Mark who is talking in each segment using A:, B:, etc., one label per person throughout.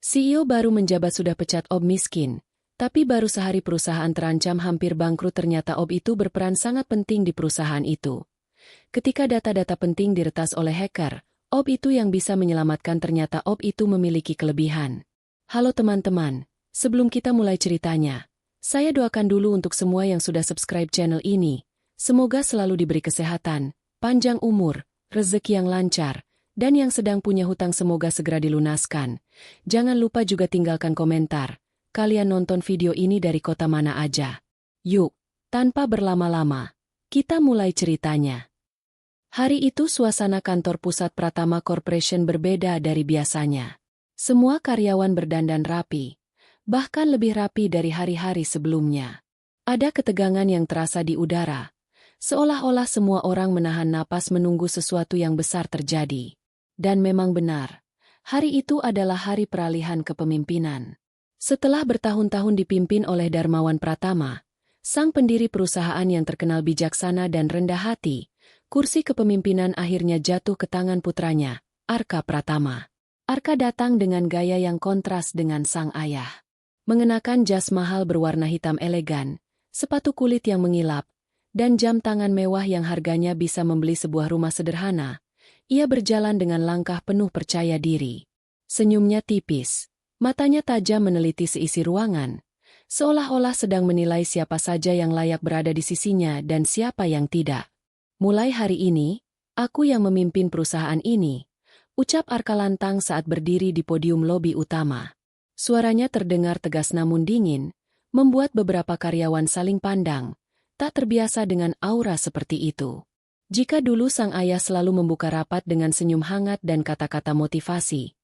A: CEO baru menjabat sudah pecat Ob miskin, tapi baru sehari perusahaan terancam hampir bangkrut. Ternyata Ob itu berperan sangat penting di perusahaan itu. Ketika data-data penting diretas oleh hacker, Ob itu yang bisa menyelamatkan. Ternyata Ob itu memiliki kelebihan. Halo teman-teman, sebelum kita mulai ceritanya, saya doakan dulu untuk semua yang sudah subscribe channel ini. Semoga selalu diberi kesehatan, panjang umur, rezeki yang lancar, dan yang sedang punya hutang semoga segera dilunaskan. Jangan lupa juga tinggalkan komentar. Kalian nonton video ini dari kota mana aja? Yuk, tanpa berlama-lama, kita mulai ceritanya. Hari itu suasana kantor pusat Pratama Corporation berbeda dari biasanya. Semua karyawan berdandan rapi, bahkan lebih rapi dari hari-hari sebelumnya. Ada ketegangan yang terasa di udara, seolah-olah semua orang menahan napas menunggu sesuatu yang besar terjadi. Dan memang benar, hari itu adalah hari peralihan kepemimpinan. Setelah bertahun-tahun dipimpin oleh Darmawan Pratama, sang pendiri perusahaan yang terkenal bijaksana dan rendah hati, kursi kepemimpinan akhirnya jatuh ke tangan putranya, Arka Pratama. Arka datang dengan gaya yang kontras dengan sang ayah. Mengenakan jas mahal berwarna hitam elegan, sepatu kulit yang mengilap, dan jam tangan mewah yang harganya bisa membeli sebuah rumah sederhana, ia berjalan dengan langkah penuh percaya diri. Senyumnya tipis, matanya tajam meneliti seisi ruangan, seolah-olah sedang menilai siapa saja yang layak berada di sisinya dan siapa yang tidak. Mulai hari ini, aku yang memimpin perusahaan ini, ucap Arka lantang saat berdiri di podium lobi utama. Suaranya terdengar tegas namun dingin, membuat beberapa karyawan saling pandang, tak terbiasa dengan aura seperti itu. Jika dulu sang ayah selalu membuka rapat dengan senyum hangat dan kata-kata motivasi,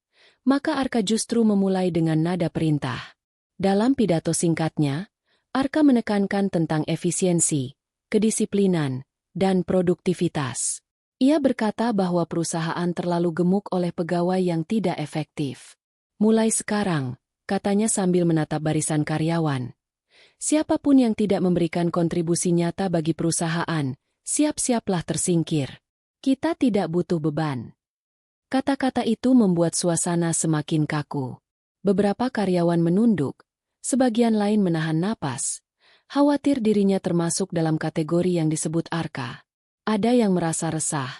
A: maka Arka justru memulai dengan nada perintah. Dalam pidato singkatnya, Arka menekankan tentang efisiensi, kedisiplinan, dan produktivitas. Ia berkata bahwa perusahaan terlalu gemuk oleh pegawai yang tidak efektif. Mulai sekarang, katanya sambil menatap barisan karyawan, siapapun yang tidak memberikan kontribusi nyata bagi perusahaan, siap-siaplah tersingkir. Kita tidak butuh beban. Kata-kata itu membuat suasana semakin kaku. Beberapa karyawan menunduk, sebagian lain menahan napas, khawatir dirinya termasuk dalam kategori yang disebut Arka. Ada yang merasa resah,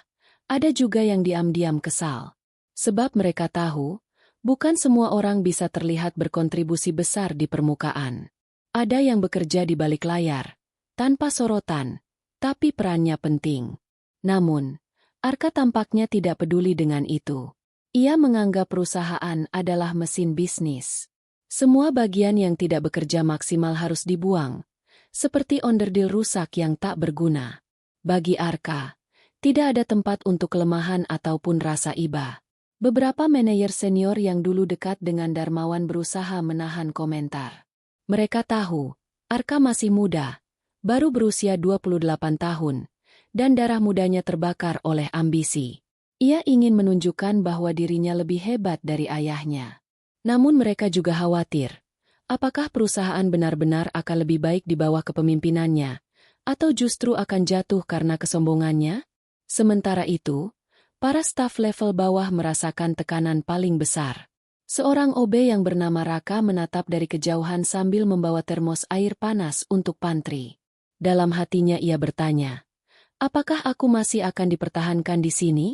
A: ada juga yang diam-diam kesal. Sebab mereka tahu, bukan semua orang bisa terlihat berkontribusi besar di permukaan. Ada yang bekerja di balik layar, tanpa sorotan, tapi perannya penting. Namun, Arka tampaknya tidak peduli dengan itu. Ia menganggap perusahaan adalah mesin bisnis. Semua bagian yang tidak bekerja maksimal harus dibuang, seperti onderdil rusak yang tak berguna. Bagi Arka, tidak ada tempat untuk kelemahan ataupun rasa iba. Beberapa manajer senior yang dulu dekat dengan Darmawan berusaha menahan komentar. Mereka tahu, Arka masih muda, baru berusia 28 tahun, dan darah mudanya terbakar oleh ambisi. Ia ingin menunjukkan bahwa dirinya lebih hebat dari ayahnya. Namun mereka juga khawatir, apakah perusahaan benar-benar akan lebih baik di bawah kepemimpinannya, atau justru akan jatuh karena kesombongannya? Sementara itu, para staf level bawah merasakan tekanan paling besar. Seorang OB yang bernama Raka menatap dari kejauhan sambil membawa termos air panas untuk pantri. Dalam hatinya ia bertanya, apakah aku masih akan dipertahankan di sini?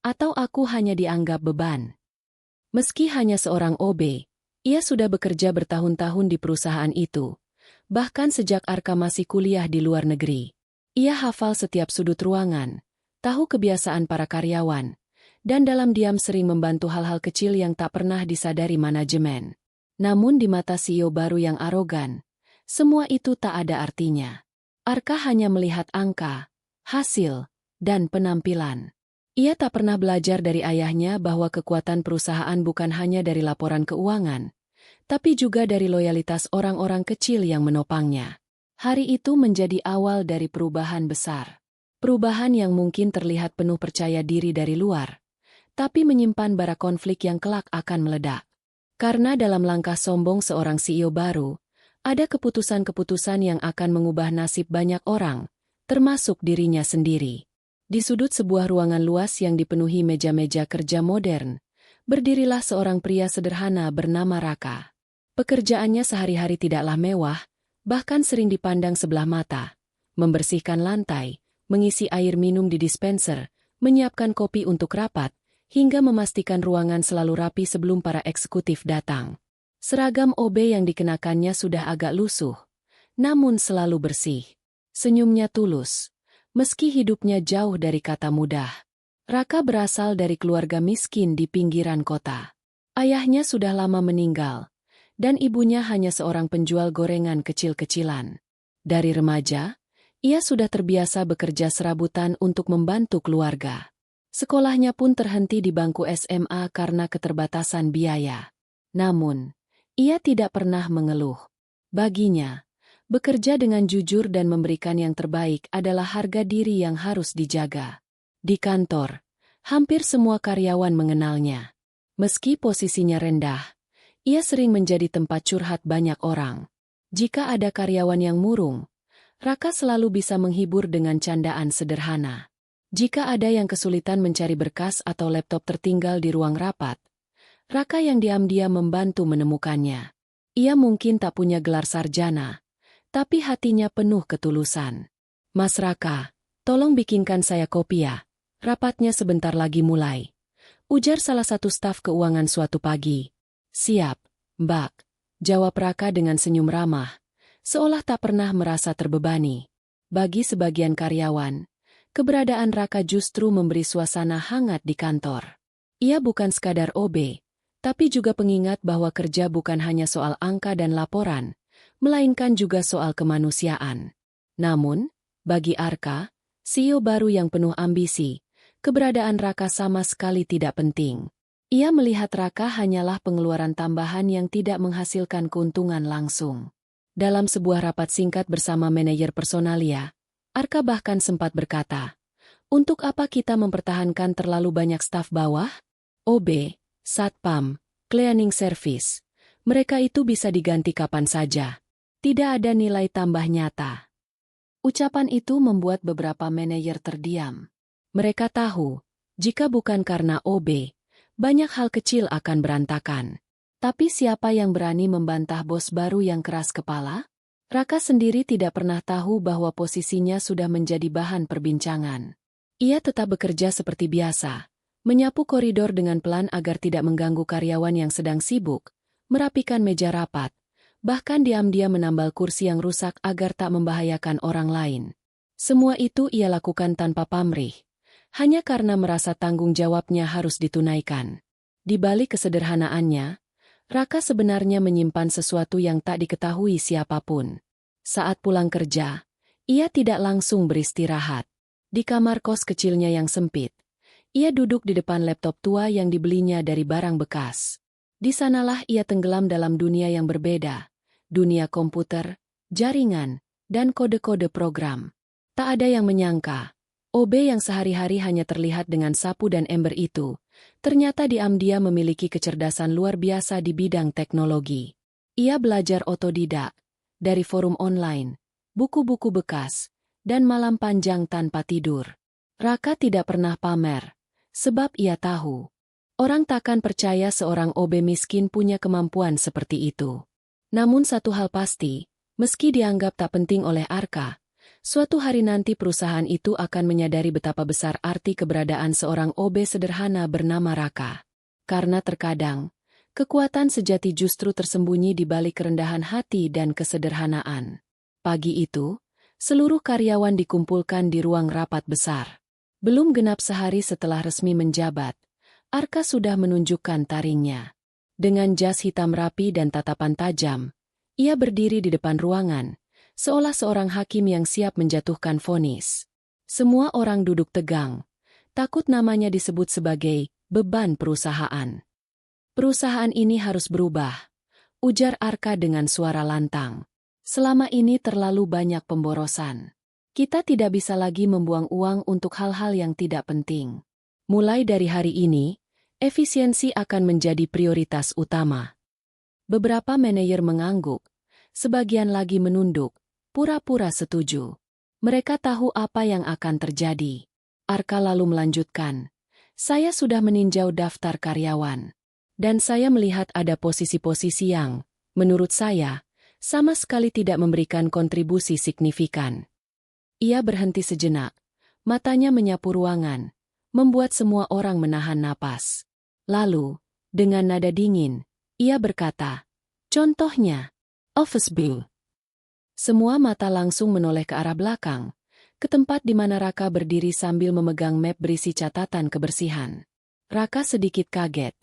A: Atau aku hanya dianggap beban? Meski hanya seorang OB, ia sudah bekerja bertahun-tahun di perusahaan itu. Bahkan sejak Arka masih kuliah di luar negeri. Ia hafal setiap sudut ruangan, tahu kebiasaan para karyawan, dan dalam diam sering membantu hal-hal kecil yang tak pernah disadari manajemen. Namun di mata CEO baru yang arogan, semua itu tak ada artinya. Arka hanya melihat angka, hasil, dan penampilan. Ia tak pernah belajar dari ayahnya bahwa kekuatan perusahaan bukan hanya dari laporan keuangan, tapi juga dari loyalitas orang-orang kecil yang menopangnya. Hari itu menjadi awal dari perubahan besar. Perubahan yang mungkin terlihat penuh percaya diri dari luar, tapi menyimpan bara konflik yang kelak akan meledak. Karena dalam langkah sombong seorang CEO baru, ada keputusan-keputusan yang akan mengubah nasib banyak orang, termasuk dirinya sendiri. Di sudut sebuah ruangan luas yang dipenuhi meja-meja kerja modern, berdirilah seorang pria sederhana bernama Raka. Pekerjaannya sehari-hari tidaklah mewah, bahkan sering dipandang sebelah mata. Membersihkan lantai, mengisi air minum di dispenser, menyiapkan kopi untuk rapat, hingga memastikan ruangan selalu rapi sebelum para eksekutif datang. Seragam OB yang dikenakannya sudah agak lusuh, namun selalu bersih. Senyumnya tulus, meski hidupnya jauh dari kata mudah. Raka berasal dari keluarga miskin di pinggiran kota. Ayahnya sudah lama meninggal, dan ibunya hanya seorang penjual gorengan kecil-kecilan. Dari remaja, ia sudah terbiasa bekerja serabutan untuk membantu keluarga. Sekolahnya pun terhenti di bangku SMA karena keterbatasan biaya. Namun, ia tidak pernah mengeluh. Baginya, bekerja dengan jujur dan memberikan yang terbaik adalah harga diri yang harus dijaga. Di kantor, hampir semua karyawan mengenalnya. Meski posisinya rendah, ia sering menjadi tempat curhat banyak orang. Jika ada karyawan yang murung, Raka selalu bisa menghibur dengan candaan sederhana. Jika ada yang kesulitan mencari berkas atau laptop tertinggal di ruang rapat, Raka yang diam-diam membantu menemukannya. Ia mungkin tak punya gelar sarjana, tapi hatinya penuh ketulusan. "Mas Raka, tolong bikinkan saya kopi ya. Rapatnya sebentar lagi mulai," ujar salah satu staf keuangan suatu pagi. "Siap, Mbak," jawab Raka dengan senyum ramah, seolah tak pernah merasa terbebani. Bagi sebagian karyawan, keberadaan Raka justru memberi suasana hangat di kantor. Ia bukan sekadar OB, tapi juga pengingat bahwa kerja bukan hanya soal angka dan laporan, melainkan juga soal kemanusiaan. Namun, bagi Arka, CEO baru yang penuh ambisi, keberadaan Raka sama sekali tidak penting. Ia melihat Raka hanyalah pengeluaran tambahan yang tidak menghasilkan keuntungan langsung. Dalam sebuah rapat singkat bersama manajer personalia, Arka bahkan sempat berkata, "Untuk apa kita mempertahankan terlalu banyak staf bawah? OB, Satpam, cleaning service. Mereka itu bisa diganti kapan saja. Tidak ada nilai tambah nyata." Ucapan itu membuat beberapa manajer terdiam. Mereka tahu, jika bukan karena OB, banyak hal kecil akan berantakan. Tapi siapa yang berani membantah bos baru yang keras kepala? Raka sendiri tidak pernah tahu bahwa posisinya sudah menjadi bahan perbincangan. Ia tetap bekerja seperti biasa, menyapu koridor dengan pelan agar tidak mengganggu karyawan yang sedang sibuk, merapikan meja rapat, bahkan diam-diam menambal kursi yang rusak agar tak membahayakan orang lain. Semua itu ia lakukan tanpa pamrih, hanya karena merasa tanggung jawabnya harus ditunaikan. Di balik kesederhanaannya, Raka sebenarnya menyimpan sesuatu yang tak diketahui siapapun. Saat pulang kerja, ia tidak langsung beristirahat. Di kamar kos kecilnya yang sempit, ia duduk di depan laptop tua yang dibelinya dari barang bekas. Di sanalah ia tenggelam dalam dunia yang berbeda, dunia komputer, jaringan, dan kode-kode program. Tak ada yang menyangka, OB yang sehari-hari hanya terlihat dengan sapu dan ember itu, ternyata diam-diam memiliki kecerdasan luar biasa di bidang teknologi. Ia belajar otodidak, dari forum online, buku-buku bekas, dan malam panjang tanpa tidur. Raka tidak pernah pamer, sebab ia tahu, orang takkan percaya seorang OB miskin punya kemampuan seperti itu. Namun satu hal pasti, meski dianggap tak penting oleh Arka, suatu hari nanti perusahaan itu akan menyadari betapa besar arti keberadaan seorang OB sederhana bernama Raka. Karena terkadang, kekuatan sejati justru tersembunyi di balik kerendahan hati dan kesederhanaan. Pagi itu, seluruh karyawan dikumpulkan di ruang rapat besar. Belum genap sehari setelah resmi menjabat, Arka sudah menunjukkan taringnya. Dengan jas hitam rapi dan tatapan tajam, ia berdiri di depan ruangan, seolah seorang hakim yang siap menjatuhkan vonis. Semua orang duduk tegang, takut namanya disebut sebagai beban perusahaan. "Perusahaan ini harus berubah," ujar Arka dengan suara lantang. "Selama ini terlalu banyak pemborosan. Kita tidak bisa lagi membuang uang untuk hal-hal yang tidak penting. Mulai dari hari ini, efisiensi akan menjadi prioritas utama." Beberapa manajer mengangguk, sebagian lagi menunduk, pura-pura setuju. Mereka tahu apa yang akan terjadi. Arka lalu melanjutkan, "Saya sudah meninjau daftar karyawan. Dan saya melihat ada posisi-posisi yang, menurut saya, sama sekali tidak memberikan kontribusi signifikan. Ia berhenti sejenak, matanya menyapu ruangan, membuat semua orang menahan napas. Lalu, dengan nada dingin, ia berkata, "Contohnya, Office Bill." Semua mata langsung menoleh ke arah belakang, ke tempat di mana Raka berdiri sambil memegang map berisi catatan kebersihan. Raka sedikit kaget,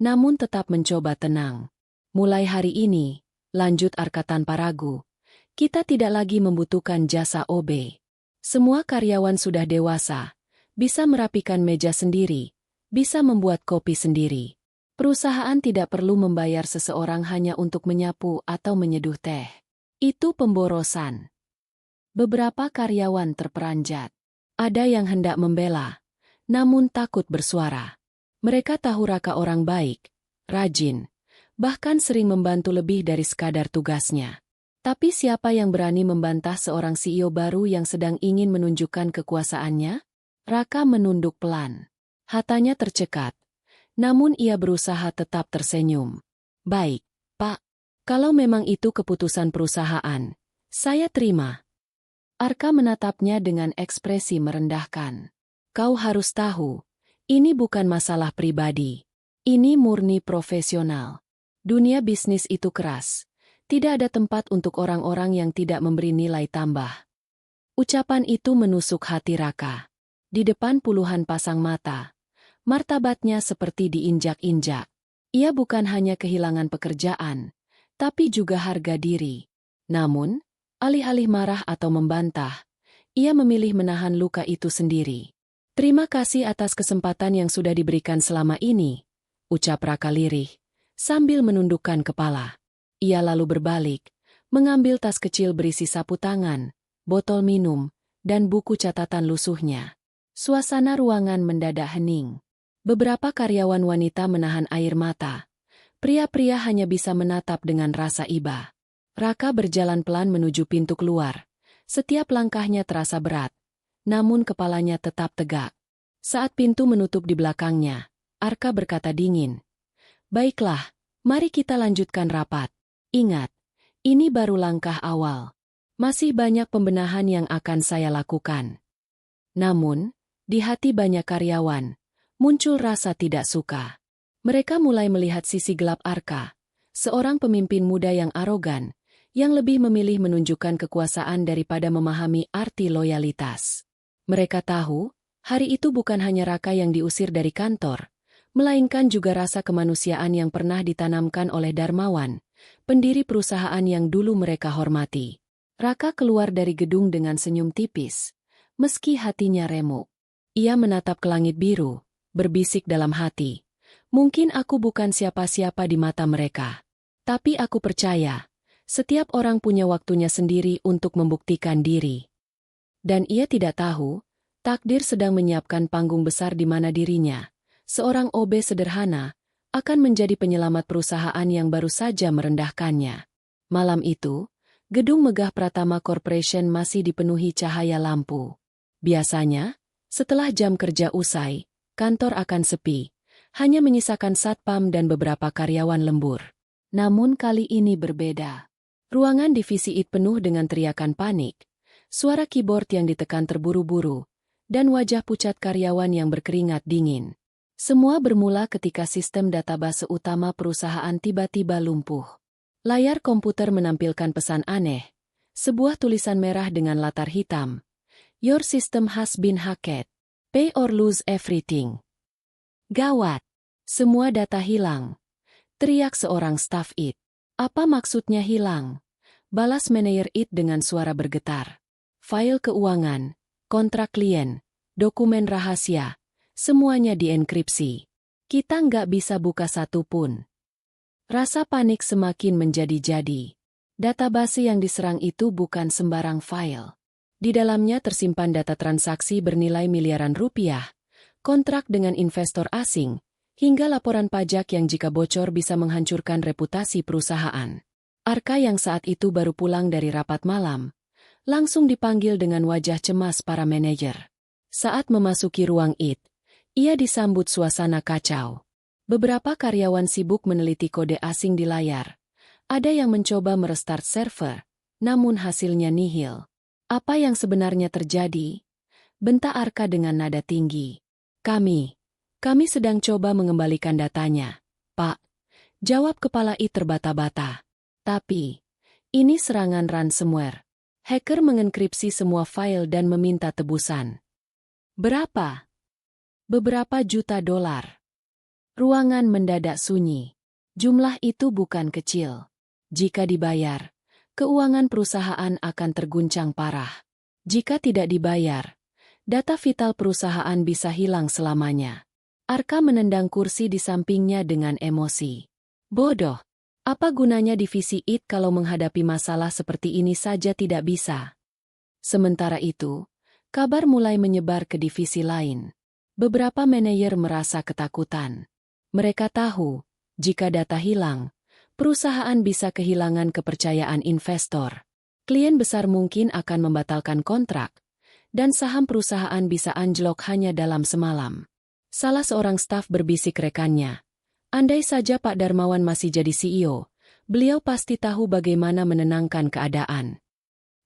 A: namun tetap mencoba tenang. "Mulai hari ini," lanjut Arka tanpa ragu, "kita tidak lagi membutuhkan jasa OB. Semua karyawan sudah dewasa, bisa merapikan meja sendiri, bisa membuat kopi sendiri. Perusahaan tidak perlu membayar seseorang hanya untuk menyapu atau menyeduh teh. Itu pemborosan." Beberapa karyawan terperanjat. Ada yang hendak membela, namun takut bersuara. Mereka tahu Raka orang baik, rajin, bahkan sering membantu lebih dari sekadar tugasnya. Tapi siapa yang berani membantah seorang CEO baru yang sedang ingin menunjukkan kekuasaannya? Raka menunduk pelan. Hatanya tercekat, namun ia berusaha tetap tersenyum. "Baik, Pak. Kalau memang itu keputusan perusahaan, saya terima." Arka menatapnya dengan ekspresi merendahkan. "Kau harus tahu, ini bukan masalah pribadi. Ini murni profesional. Dunia bisnis itu keras. Tidak ada tempat untuk orang-orang yang tidak memberi nilai tambah." Ucapan itu menusuk hati Raka. Di depan puluhan pasang mata, martabatnya seperti diinjak-injak. Ia bukan hanya kehilangan pekerjaan, tapi juga harga diri. Namun, alih-alih marah atau membantah, ia memilih menahan luka itu sendiri. "Terima kasih atas kesempatan yang sudah diberikan selama ini," ucap Raka lirih, sambil menundukkan kepala. Ia lalu berbalik, mengambil tas kecil berisi sapu tangan, botol minum, dan buku catatan lusuhnya. Suasana ruangan mendadak hening. Beberapa karyawan wanita menahan air mata. Pria-pria hanya bisa menatap dengan rasa iba. Raka berjalan pelan menuju pintu keluar. Setiap langkahnya terasa berat, namun kepalanya tetap tegak. Saat pintu menutup di belakangnya, Arka berkata dingin, "Baiklah, mari kita lanjutkan rapat. Ingat, ini baru langkah awal. Masih banyak pembenahan yang akan saya lakukan." Namun, di hati banyak karyawan, muncul rasa tidak suka. Mereka mulai melihat sisi gelap Arka, seorang pemimpin muda yang arogan, yang lebih memilih menunjukkan kekuasaan daripada memahami arti loyalitas. Mereka tahu, hari itu bukan hanya Raka yang diusir dari kantor, melainkan juga rasa kemanusiaan yang pernah ditanamkan oleh Darmawan, pendiri perusahaan yang dulu mereka hormati. Raka keluar dari gedung dengan senyum tipis, meski hatinya remuk. Ia menatap ke langit biru, berbisik dalam hati, "Mungkin aku bukan siapa-siapa di mata mereka. Tapi aku percaya, setiap orang punya waktunya sendiri untuk membuktikan diri." Dan ia tidak tahu, takdir sedang menyiapkan panggung besar di mana dirinya, seorang OB sederhana, akan menjadi penyelamat perusahaan yang baru saja merendahkannya. Malam itu, gedung megah Pratama Corporation masih dipenuhi cahaya lampu. Biasanya, setelah jam kerja usai, kantor akan sepi, hanya menyisakan satpam dan beberapa karyawan lembur. Namun kali ini berbeda. Ruangan divisi IT penuh dengan teriakan panik, suara keyboard yang ditekan terburu-buru, dan wajah pucat karyawan yang berkeringat dingin. Semua bermula ketika sistem database utama perusahaan tiba-tiba lumpuh. Layar komputer menampilkan pesan aneh, sebuah tulisan merah dengan latar hitam. "Your system has been hacked. Pay or lose everything." Gawat! Semua data hilang. Teriak seorang staf IT. "Apa maksudnya hilang?" balas manajer IT dengan suara bergetar. "File keuangan, kontrak klien, dokumen rahasia, semuanya dienkripsi. Kita nggak bisa buka satu pun." Rasa panik semakin menjadi-jadi. Database yang diserang itu bukan sembarang file. Di dalamnya tersimpan data transaksi bernilai miliaran rupiah, kontrak dengan investor asing, hingga laporan pajak yang jika bocor bisa menghancurkan reputasi perusahaan. Arka yang saat itu baru pulang dari rapat malam, langsung dipanggil dengan wajah cemas para manajer. Saat memasuki ruang IT, ia disambut suasana kacau. Beberapa karyawan sibuk meneliti kode asing di layar. Ada yang mencoba merestart server, namun hasilnya nihil. Apa yang sebenarnya terjadi? Bentak Arka dengan nada tinggi. Kami sedang coba mengembalikan datanya, Pak. Jawab kepala I terbata-bata. Tapi, ini serangan ransomware. Hacker mengenkripsi semua file dan meminta tebusan. Berapa? Beberapa juta dolar. Ruangan mendadak sunyi. Jumlah itu bukan kecil. Jika dibayar, keuangan perusahaan akan terguncang parah. Jika tidak dibayar, data vital perusahaan bisa hilang selamanya. Arka menendang kursi di sampingnya dengan emosi. Bodoh. Apa gunanya divisi IT kalau menghadapi masalah seperti ini saja tidak bisa? Sementara itu, kabar mulai menyebar ke divisi lain. Beberapa manajer merasa ketakutan. Mereka tahu, jika data hilang, perusahaan bisa kehilangan kepercayaan investor. Klien besar mungkin akan membatalkan kontrak, dan saham perusahaan bisa anjlok hanya dalam semalam. Salah seorang staf berbisik rekannya. Andai saja Pak Darmawan masih jadi CEO, beliau pasti tahu bagaimana menenangkan keadaan.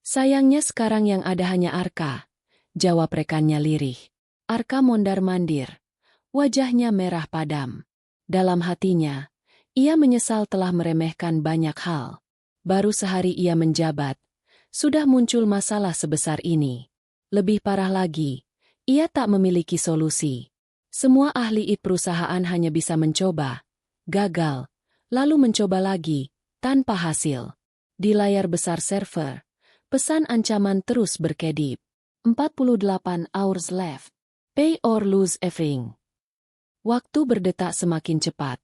A: Sayangnya sekarang yang ada hanya Arka, jawab rekannya lirih. Arka mondar-mandir. Wajahnya merah padam. Dalam hatinya, ia menyesal telah meremehkan banyak hal. Baru sehari ia menjabat, sudah muncul masalah sebesar ini. Lebih parah lagi, ia tak memiliki solusi. Semua ahli IT perusahaan hanya bisa mencoba, gagal, lalu mencoba lagi, tanpa hasil. Di layar besar server, pesan ancaman terus berkedip. 48 hours left. Pay or lose everything. Waktu berdetak semakin cepat,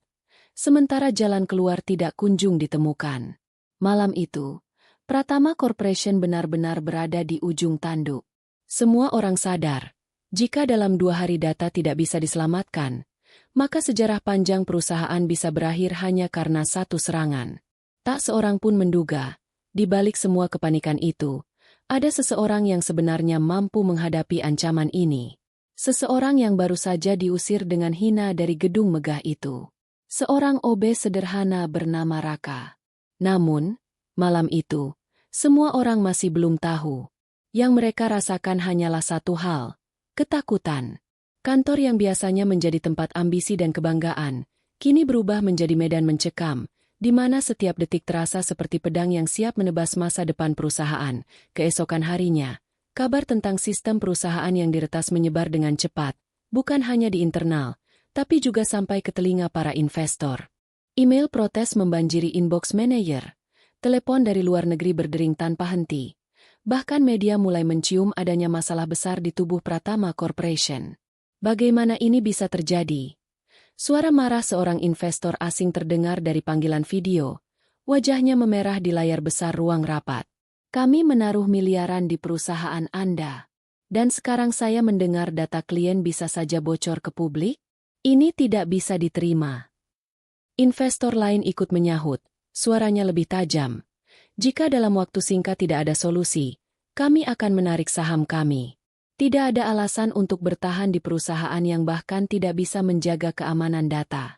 A: sementara jalan keluar tidak kunjung ditemukan. Malam itu, Pratama Corporation benar-benar berada di ujung tanduk. Semua orang sadar, jika dalam 2 hari data tidak bisa diselamatkan, maka sejarah panjang perusahaan bisa berakhir hanya karena satu serangan. Tak seorang pun menduga, di balik semua kepanikan itu, ada seseorang yang sebenarnya mampu menghadapi ancaman ini. Seseorang yang baru saja diusir dengan hina dari gedung megah itu. Seorang OB sederhana bernama Raka. Namun, malam itu, semua orang masih belum tahu. Yang mereka rasakan hanyalah satu hal. Ketakutan. Kantor yang biasanya menjadi tempat ambisi dan kebanggaan, kini berubah menjadi medan mencekam, di mana setiap detik terasa seperti pedang yang siap menebas masa depan perusahaan. Keesokan harinya, kabar tentang sistem perusahaan yang diretas menyebar dengan cepat, bukan hanya di internal, tapi juga sampai ke telinga para investor. Email protes membanjiri inbox manajer, telepon dari luar negeri berdering tanpa henti. Bahkan media mulai mencium adanya masalah besar di tubuh Pratama Corporation. Bagaimana ini bisa terjadi? Suara marah seorang investor asing terdengar dari panggilan video. Wajahnya memerah di layar besar ruang rapat. Kami menaruh miliaran di perusahaan Anda. Dan sekarang saya mendengar data klien bisa saja bocor ke publik? Ini tidak bisa diterima. Investor lain ikut menyahut, suaranya lebih tajam. Jika dalam waktu singkat tidak ada solusi, kami akan menarik saham kami. Tidak ada alasan untuk bertahan di perusahaan yang bahkan tidak bisa menjaga keamanan data.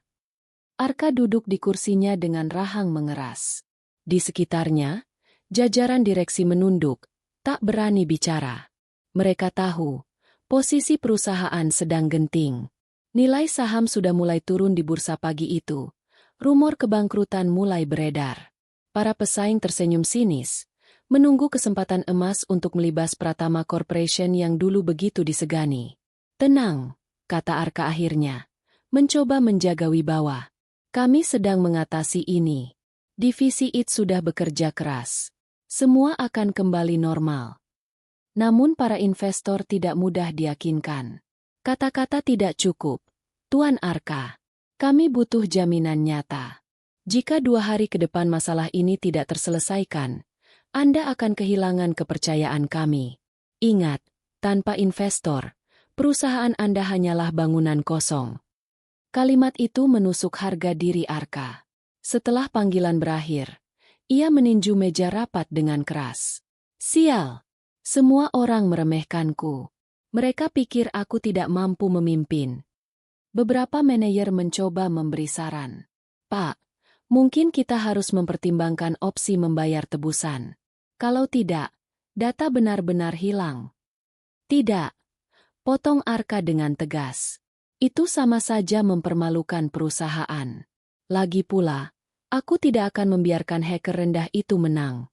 A: Arka duduk di kursinya dengan rahang mengeras. Di sekitarnya, jajaran direksi menunduk, tak berani bicara. Mereka tahu, posisi perusahaan sedang genting. Nilai saham sudah mulai turun di bursa pagi itu. Rumor kebangkrutan mulai beredar. Para pesaing tersenyum sinis, menunggu kesempatan emas untuk melibas Pratama Corporation yang dulu begitu disegani. Tenang, kata Arka akhirnya, mencoba menjaga wibawa. Kami sedang mengatasi ini. Divisi IT sudah bekerja keras. Semua akan kembali normal. Namun para investor tidak mudah diyakinkan. Kata-kata tidak cukup. Tuan Arka, kami butuh jaminan nyata. Jika 2 hari ke depan masalah ini tidak terselesaikan, Anda akan kehilangan kepercayaan kami. Ingat, tanpa investor, perusahaan Anda hanyalah bangunan kosong. Kalimat itu menusuk harga diri Arka. Setelah panggilan berakhir, ia meninju meja rapat dengan keras. Sial! Semua orang meremehkanku. Mereka pikir aku tidak mampu memimpin. Beberapa manajer mencoba memberi saran. Pak, mungkin kita harus mempertimbangkan opsi membayar tebusan. Kalau tidak, data benar-benar hilang. Tidak, potong Arka dengan tegas. Itu sama saja mempermalukan perusahaan. Lagi pula, aku tidak akan membiarkan hacker rendah itu menang.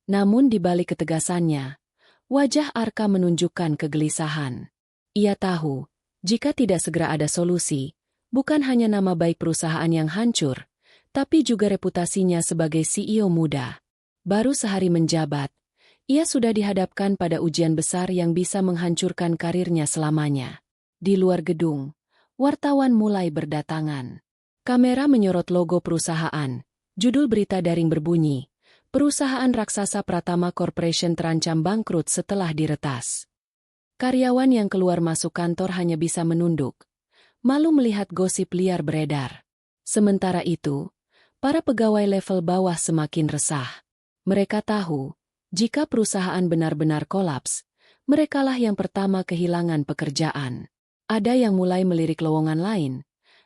A: Namun di balik ketegasannya, wajah Arka menunjukkan kegelisahan. Ia tahu, jika tidak segera ada solusi, bukan hanya nama baik perusahaan yang hancur, tapi juga reputasinya sebagai CEO muda. Baru sehari menjabat, ia sudah dihadapkan pada ujian besar yang bisa menghancurkan karirnya selamanya. Di luar gedung, wartawan mulai berdatangan. Kamera menyorot logo perusahaan. Judul berita daring berbunyi, perusahaan raksasa Pratama Corporation terancam bangkrut setelah diretas. Karyawan yang keluar masuk kantor hanya bisa menunduk, malu melihat gosip liar beredar. Sementara itu, para pegawai level bawah semakin resah. Mereka tahu, jika perusahaan benar-benar kolaps, merekalah yang pertama kehilangan pekerjaan. Ada yang mulai melirik lowongan lain,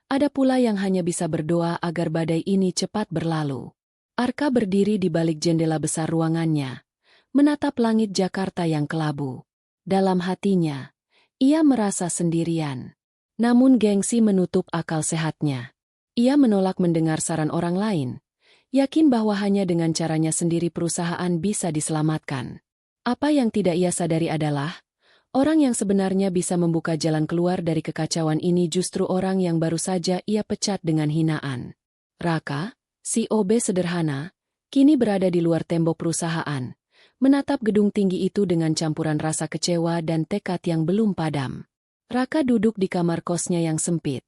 A: ada pula yang hanya bisa berdoa agar badai ini cepat berlalu. Arka berdiri di balik jendela besar ruangannya, menatap langit Jakarta yang kelabu. Dalam hatinya, ia merasa sendirian. Namun gengsi menutup akal sehatnya. Ia menolak mendengar saran orang lain, yakin bahwa hanya dengan caranya sendiri perusahaan bisa diselamatkan. Apa yang tidak ia sadari adalah, orang yang sebenarnya bisa membuka jalan keluar dari kekacauan ini justru orang yang baru saja ia pecat dengan hinaan. Raka, si OB sederhana, kini berada di luar tembok perusahaan, menatap gedung tinggi itu dengan campuran rasa kecewa dan tekad yang belum padam. Raka duduk di kamar kosnya yang sempit,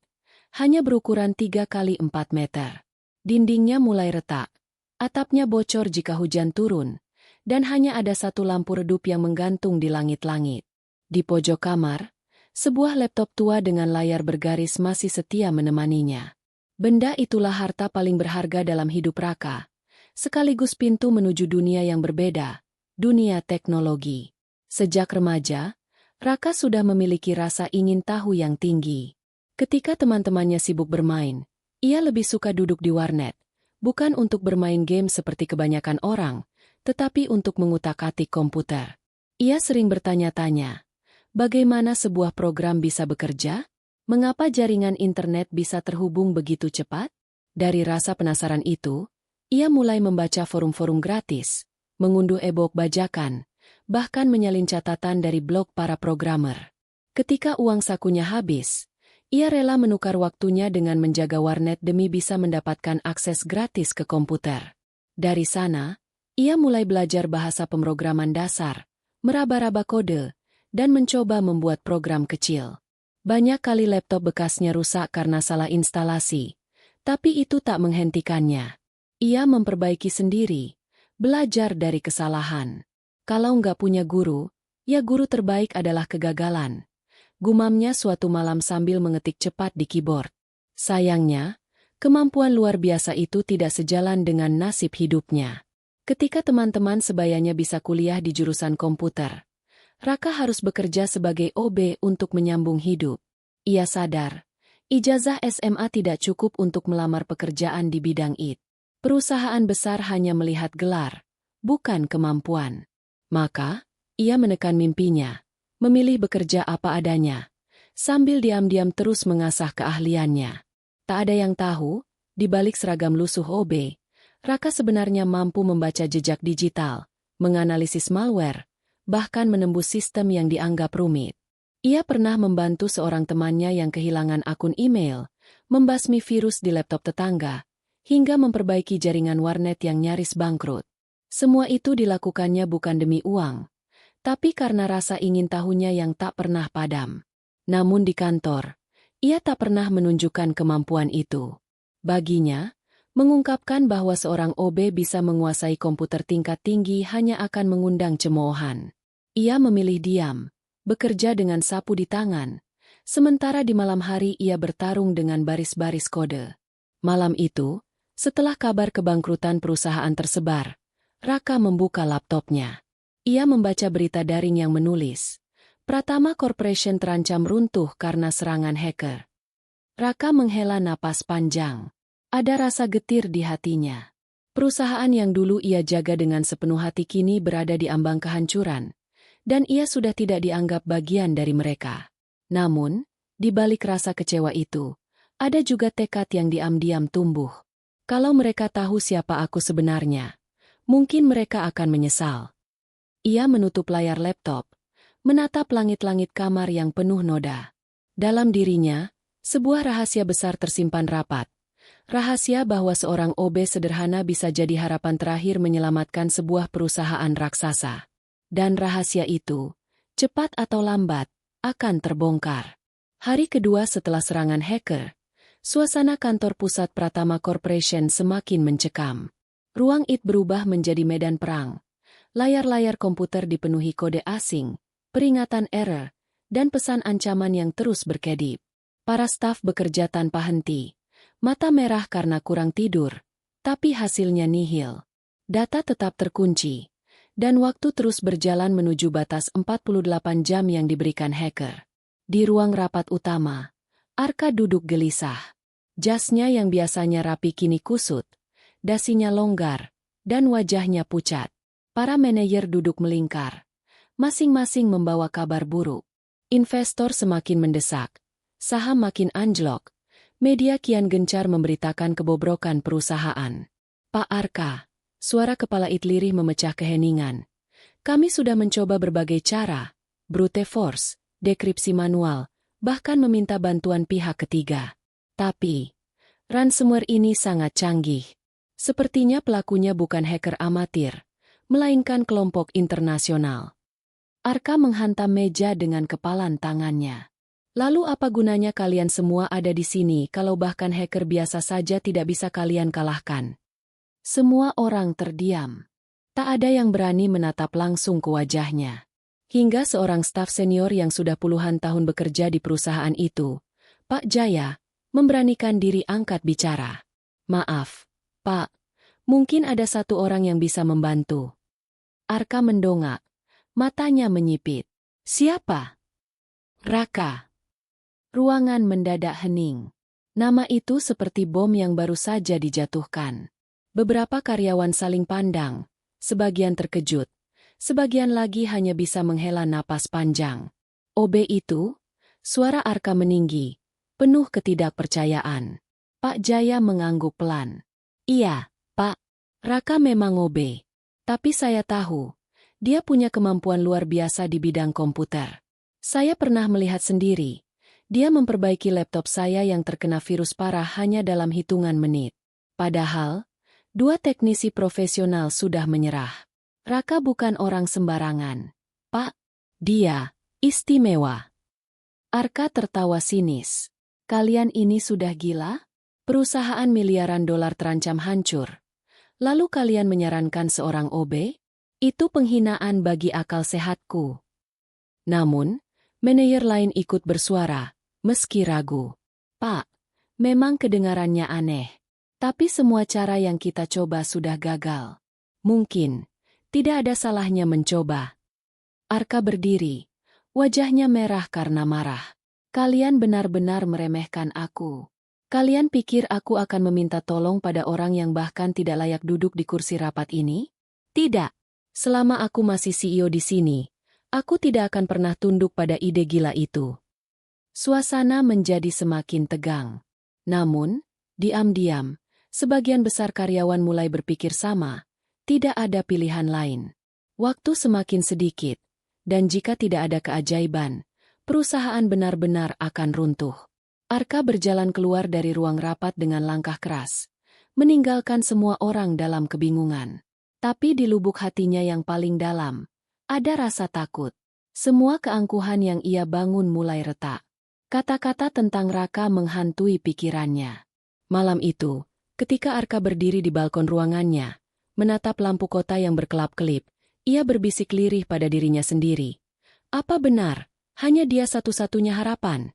A: hanya berukuran 3 kali 4 meter. Dindingnya mulai retak, atapnya bocor jika hujan turun, dan hanya ada satu lampu redup yang menggantung di langit-langit. Di pojok kamar, sebuah laptop tua dengan layar bergaris masih setia menemaninya. Benda itulah harta paling berharga dalam hidup Raka, sekaligus pintu menuju dunia yang berbeda, dunia teknologi. Sejak remaja, Raka sudah memiliki rasa ingin tahu yang tinggi. Ketika teman-temannya sibuk bermain, ia lebih suka duduk di warnet, bukan untuk bermain game seperti kebanyakan orang, tetapi untuk mengutak-atik komputer. Ia sering bertanya-tanya, bagaimana sebuah program bisa bekerja? Mengapa jaringan internet bisa terhubung begitu cepat? Dari rasa penasaran itu, ia mulai membaca forum-forum gratis, mengunduh e-book bajakan, bahkan menyalin catatan dari blog para programmer. Ketika uang sakunya habis, ia rela menukar waktunya dengan menjaga warnet demi bisa mendapatkan akses gratis ke komputer. Dari sana, ia mulai belajar bahasa pemrograman dasar, meraba-raba kode, dan mencoba membuat program kecil. Banyak kali laptop bekasnya rusak karena salah instalasi, tapi itu tak menghentikannya. Ia memperbaiki sendiri, belajar dari kesalahan. Kalau nggak punya guru, ya guru terbaik adalah kegagalan. Gumamnya suatu malam sambil mengetik cepat di keyboard. Sayangnya, kemampuan luar biasa itu tidak sejalan dengan nasib hidupnya. Ketika teman-teman sebayanya bisa kuliah di jurusan komputer, Raka harus bekerja sebagai OB untuk menyambung hidup. Ia sadar, ijazah SMA tidak cukup untuk melamar pekerjaan di bidang IT. Perusahaan besar hanya melihat gelar, bukan kemampuan. Maka, ia menekan mimpinya, memilih bekerja apa adanya, sambil diam-diam terus mengasah keahliannya. Tak ada yang tahu, di balik seragam lusuh OB, Raka sebenarnya mampu membaca jejak digital, menganalisis malware, bahkan menembus sistem yang dianggap rumit. Ia pernah membantu seorang temannya yang kehilangan akun email, membasmi virus di laptop tetangga, hingga memperbaiki jaringan warnet yang nyaris bangkrut. Semua itu dilakukannya bukan demi uang, tapi karena rasa ingin tahunya yang tak pernah padam. Namun di kantor, ia tak pernah menunjukkan kemampuan itu. Baginya, mengungkapkan bahwa seorang OB bisa menguasai komputer tingkat tinggi hanya akan mengundang cemoohan. Ia memilih diam, bekerja dengan sapu di tangan, sementara di malam hari ia bertarung dengan baris-baris kode. Malam itu, setelah kabar kebangkrutan perusahaan tersebar, Raka membuka laptopnya. Ia membaca berita daring yang menulis, Pratama Corporation terancam runtuh karena serangan hacker. Raka menghela napas panjang. Ada rasa getir di hatinya. Perusahaan yang dulu ia jaga dengan sepenuh hati kini berada di ambang kehancuran, dan ia sudah tidak dianggap bagian dari mereka. Namun, di balik rasa kecewa itu, ada juga tekad yang diam-diam tumbuh. Kalau mereka tahu siapa aku sebenarnya, mungkin mereka akan menyesal. Ia menutup layar laptop, menatap langit-langit kamar yang penuh noda. Dalam dirinya, sebuah rahasia besar tersimpan rapat. Rahasia bahwa seorang OB sederhana bisa jadi harapan terakhir menyelamatkan sebuah perusahaan raksasa. Dan rahasia itu, cepat atau lambat, akan terbongkar. Hari kedua setelah serangan hacker, suasana kantor pusat Pratama Corporation semakin mencekam. Ruang IT berubah menjadi medan perang. Layar-layar komputer dipenuhi kode asing, peringatan error, dan pesan ancaman yang terus berkedip. Para staf bekerja tanpa henti. Mata merah karena kurang tidur, tapi hasilnya nihil. Data tetap terkunci, dan waktu terus berjalan menuju batas 48 jam yang diberikan hacker. Di ruang rapat utama, Arka duduk gelisah. Jasnya yang biasanya rapi kini kusut, dasinya longgar, dan wajahnya pucat. Para manajer duduk melingkar, masing-masing membawa kabar buruk. Investor semakin mendesak, saham makin anjlok, media kian gencar memberitakan kebobrokan perusahaan. Pak Arka, suara kepala IT lirih memecah keheningan. Kami sudah mencoba berbagai cara, brute force, dekripsi manual, bahkan meminta bantuan pihak ketiga. Tapi, ransomware ini sangat canggih. Sepertinya pelakunya bukan hacker amatir, melainkan kelompok internasional. Arka menghantam meja dengan kepalan tangannya. Lalu apa gunanya kalian semua ada di sini kalau bahkan hacker biasa saja tidak bisa kalian kalahkan? Semua orang terdiam. Tak ada yang berani menatap langsung ke wajahnya. Hingga seorang staf senior yang sudah puluhan tahun bekerja di perusahaan itu, Pak Jaya, memberanikan diri angkat bicara. Maaf, Pak, mungkin ada satu orang yang bisa membantu. Arka mendongak, matanya menyipit. Siapa? Raka. Ruangan mendadak hening. Nama itu seperti bom yang baru saja dijatuhkan. Beberapa karyawan saling pandang, sebagian terkejut, sebagian lagi hanya bisa menghela napas panjang. OB itu? Suara Arka meninggi, penuh ketidakpercayaan. Pak Jaya mengangguk pelan. Iya, Pak. Raka memang OB. Tapi saya tahu, dia punya kemampuan luar biasa di bidang komputer. Saya pernah melihat sendiri. Dia memperbaiki laptop saya yang terkena virus parah hanya dalam hitungan menit. Padahal, 2 teknisi profesional sudah menyerah. Raka bukan orang sembarangan. Pak, dia istimewa. Arka tertawa sinis. Kalian ini sudah gila? Perusahaan miliaran dolar terancam hancur. Lalu kalian menyarankan seorang OB? Itu penghinaan bagi akal sehatku. Namun, manajer lain ikut bersuara. Meski ragu. Pak, memang kedengarannya aneh. Tapi semua cara yang kita coba sudah gagal. Mungkin, tidak ada salahnya mencoba. Arka berdiri. Wajahnya merah karena marah. Kalian benar-benar meremehkan aku. Kalian pikir aku akan meminta tolong pada orang yang bahkan tidak layak duduk di kursi rapat ini? Tidak. Selama aku masih CEO di sini, aku tidak akan pernah tunduk pada ide gila itu. Suasana menjadi semakin tegang. Namun, diam-diam, sebagian besar karyawan mulai berpikir sama, tidak ada pilihan lain. Waktu semakin sedikit, dan jika tidak ada keajaiban, perusahaan benar-benar akan runtuh. Arka berjalan keluar dari ruang rapat dengan langkah keras, meninggalkan semua orang dalam kebingungan. Tapi di lubuk hatinya yang paling dalam, ada rasa takut. Semua keangkuhan yang ia bangun mulai retak. Kata-kata tentang Raka menghantui pikirannya. Malam itu, ketika Arka berdiri di balkon ruangannya, menatap lampu kota yang berkelap-kelip, ia berbisik lirih pada dirinya sendiri. Apa benar, hanya dia satu-satunya harapan?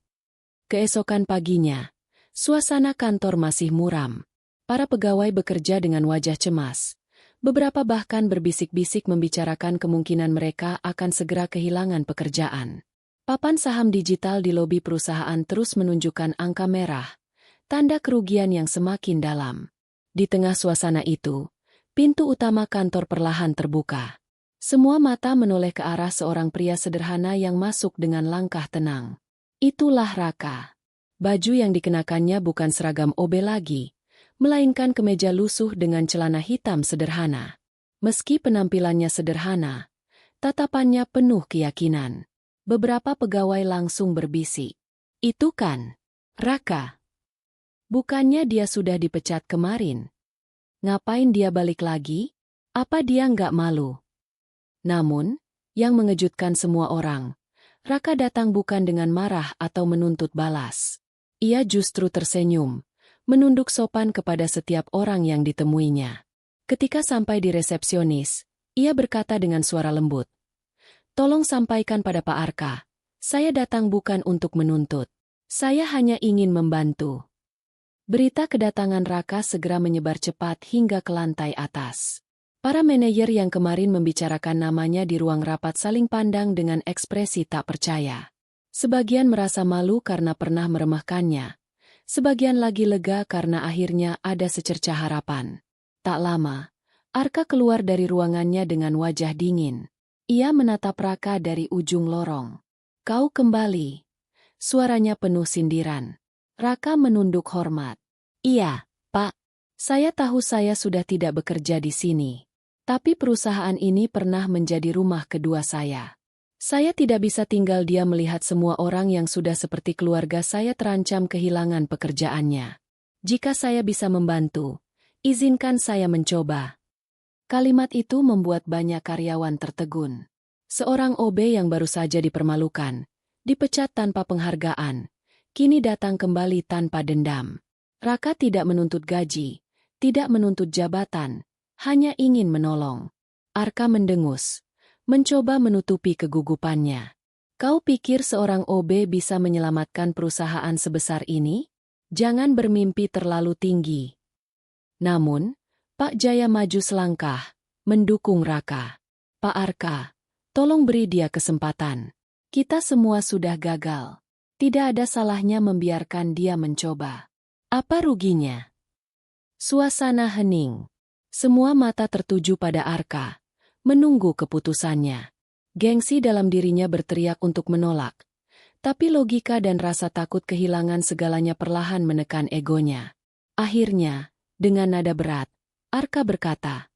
A: Keesokan paginya, suasana kantor masih muram. Para pegawai bekerja dengan wajah cemas. Beberapa bahkan berbisik-bisik membicarakan kemungkinan mereka akan segera kehilangan pekerjaan. Papan saham digital di lobi perusahaan terus menunjukkan angka merah, tanda kerugian yang semakin dalam. Di tengah suasana itu, pintu utama kantor perlahan terbuka. Semua mata menoleh ke arah seorang pria sederhana yang masuk dengan langkah tenang. Itulah Raka. Baju yang dikenakannya bukan seragam OB lagi, melainkan kemeja lusuh dengan celana hitam sederhana. Meski penampilannya sederhana, tatapannya penuh keyakinan. Beberapa pegawai langsung berbisik. Itu kan Raka. Bukannya dia sudah dipecat kemarin? Ngapain dia balik lagi? Apa dia nggak malu? Namun, yang mengejutkan semua orang, Raka datang bukan dengan marah atau menuntut balas. Ia justru tersenyum, menunduk sopan kepada setiap orang yang ditemuinya. Ketika sampai di resepsionis, ia berkata dengan suara lembut, "Tolong sampaikan pada Pak Arka, saya datang bukan untuk menuntut. Saya hanya ingin membantu." Berita kedatangan Raka segera menyebar cepat hingga ke lantai atas. Para manajer yang kemarin membicarakan namanya di ruang rapat saling pandang dengan ekspresi tak percaya. Sebagian merasa malu karena pernah meremehkannya. Sebagian lagi lega karena akhirnya ada secerca harapan. Tak lama, Arka keluar dari ruangannya dengan wajah dingin. Ia menatap Raka dari ujung lorong. "Kau kembali." Suaranya penuh sindiran. Raka menunduk hormat. "Iya, Pak. Saya tahu saya sudah tidak bekerja di sini. Tapi perusahaan ini pernah menjadi rumah kedua saya. Saya tidak bisa tinggal diam melihat semua orang yang sudah seperti keluarga saya terancam kehilangan pekerjaannya. Jika saya bisa membantu, izinkan saya mencoba." Kalimat itu membuat banyak karyawan tertegun. Seorang OB yang baru saja dipermalukan, dipecat tanpa penghargaan, kini datang kembali tanpa dendam. Raka tidak menuntut gaji, tidak menuntut jabatan, hanya ingin menolong. Arka mendengus, mencoba menutupi kegugupannya. "Kau pikir seorang OB bisa menyelamatkan perusahaan sebesar ini? Jangan bermimpi terlalu tinggi." Namun, Pak Jaya maju selangkah, mendukung Raka. "Pak Arka, tolong beri dia kesempatan. Kita semua sudah gagal. Tidak ada salahnya membiarkan dia mencoba. Apa ruginya?" Suasana hening. Semua mata tertuju pada Arka, menunggu keputusannya. Gengsi dalam dirinya berteriak untuk menolak. Tapi logika dan rasa takut kehilangan segalanya perlahan menekan egonya. Akhirnya, dengan nada berat, Arka berkata,